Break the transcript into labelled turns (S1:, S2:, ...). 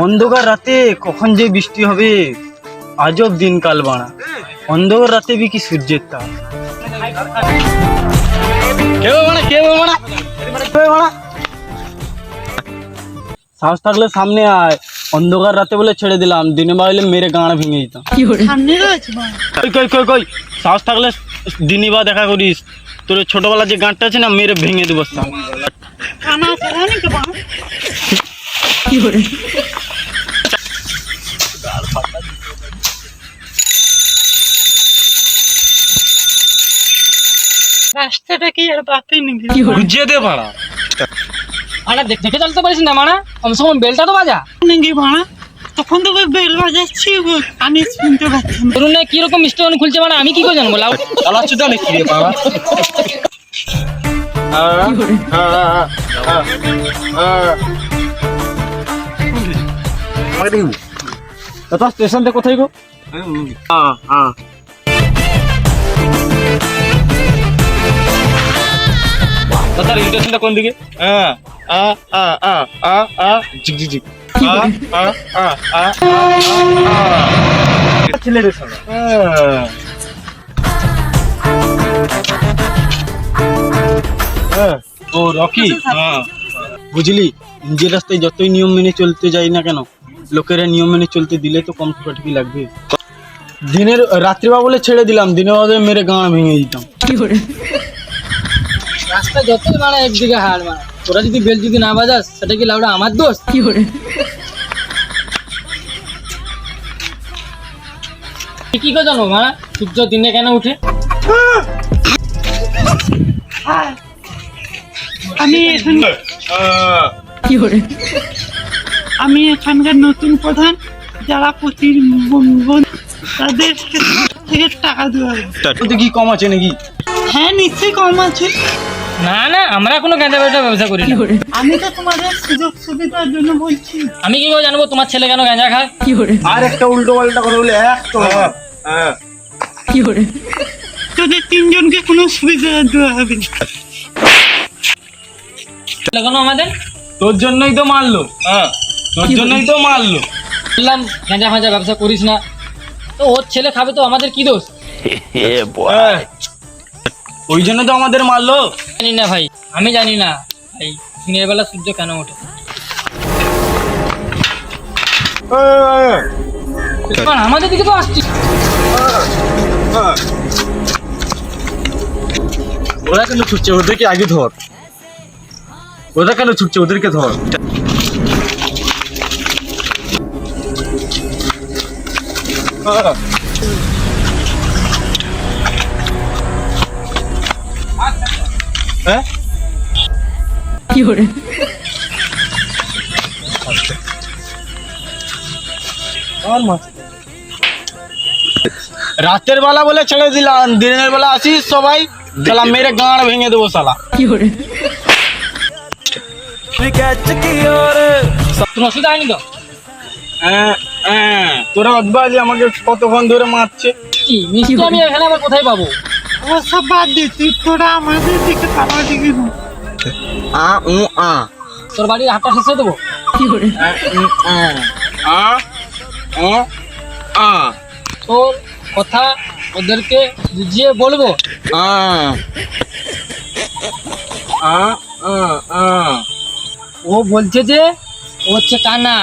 S1: অন্ধকার রাতে কখন যে বৃষ্টি হবে, আজব দিনকাল বাড়া। অন্ধকার রাতে বি কি সূর্যের তাপ। সাহস থাকলে সামনে আয়, অন্ধকার রাতে বলে ছেড়ে দিলাম, দিনে বাইলে মেরে গাঁড় ভেঙে দিতাম। কই সাহস থাকলে দিনই বা দেখা করিস, তোর ছোটবেলার যে গাঁটটা আছে না, মেরে ভেঙে দেবো।
S2: রাস্তাটা কি আর বাকি নাকি?
S1: বুঝিয়ে দে ভাড়া।
S3: আরে দেখে চলতে পারিস না মানা, কমসে কম বেলটা তো বাজা
S2: নাকি ভাড়া? তখন তো বেল বাজাচ্ছি, কানে শুনতে পাচ্ছি না।
S3: ধরুন না কিরকম স্টোন খুলছে মানে আমি কি করে জানবো? লাউ
S1: চালাচ্ছি তো নাকি রে বাবা? স্টেশন থেকে কোথায় গো? দাদা স্টেশনটা কোন দিকে? ছেলেদের ও রকি, বুঝলি, নিজের রাস্তায় যতই নিয়ম মেনে চলতে যাই না কেন, লোকেরা নিয়ম মেনে চলতে দিলে তো কম ঠোকাঠুকি লাগবে। দিনের রাত্রিবা বলে ছেড়ে দিলাম, দিনের বাদে মেরে গাঁড় ভেঙে দিতাম।
S3: রাস্তা যতই মানে একদিকে হার মারা, তোরা যদি বেল যদি না বাজাস সেটা কি লাউডা আমার দোষ? কি করে কি করে জানো মারা সূর্য দিনে কেন উঠে?
S2: আমি এখানকার নতুন প্রধান, যারা প্রতি তাদের থেকে টাকা দেওয়া হবে।
S1: কি কম আছে নাকি?
S2: হ্যাঁ নিশ্চয়ই কম আছে।
S3: না না, আমরা কোনো গাঁজা ব্যবসা করি না।
S2: আমি তো তোমাদের সুযোগ সুবিধার জন্য বলছি।
S3: আমি কি করে জানবো তোমার ছেলে কেন গাঁজা খায়? কি করে
S1: আর একটা উল্টো পাল্টা করে বলে
S3: কি করে
S2: তোদের তিনজনকে কোনো সুবিধা দেওয়া হবে না।
S3: কেন আমাদের?
S1: তোর জন্যই তো মারলো, তোর জন্যই তো মারলো।
S3: বললাম গাঁজা ফাঁজা ব্যবসা করিস না, তো ওর ছেলে খাবে তো আমাদের কি দোষ?
S1: ওই জন্য তো আমাদের মারলো।
S3: জানি না ভাই, আমি জানি না ভাই দিনের বেলা সূর্য কেন ওঠে। আমাদের দিকে তো আসছি।
S1: ওরা কেন ছুটছে? ওদেরকে আগে ধর। ওরা কেন ছুটছে? ওদেরকে ধর। হ্যাঁ
S3: কি করে
S1: রাতের বেলা বলে ছেড়ে দিলাম, দিনের বেলা আসিস সবাই, শালা মেরে গাঁড় ভেঙে দেবো শালা।
S3: কি করে তোমার অসুবিধা হয়নি তো?
S1: তোরা অদ্বাজি আমাকে কতক্ষণ ধরে মারছে।
S3: কি মিষ্টি আমি এখানে আবার কোথায় পাবো?
S2: ওসব বাদ দে, তুই তোরা আমাদের দিকে তারা দিকে
S3: তোর বাড়ির হাতটা শেষ দেবো। কি করে তোর কথা ওদেরকে বুঝিয়ে বলবো। ও বলছে যে ও হচ্ছে কানা।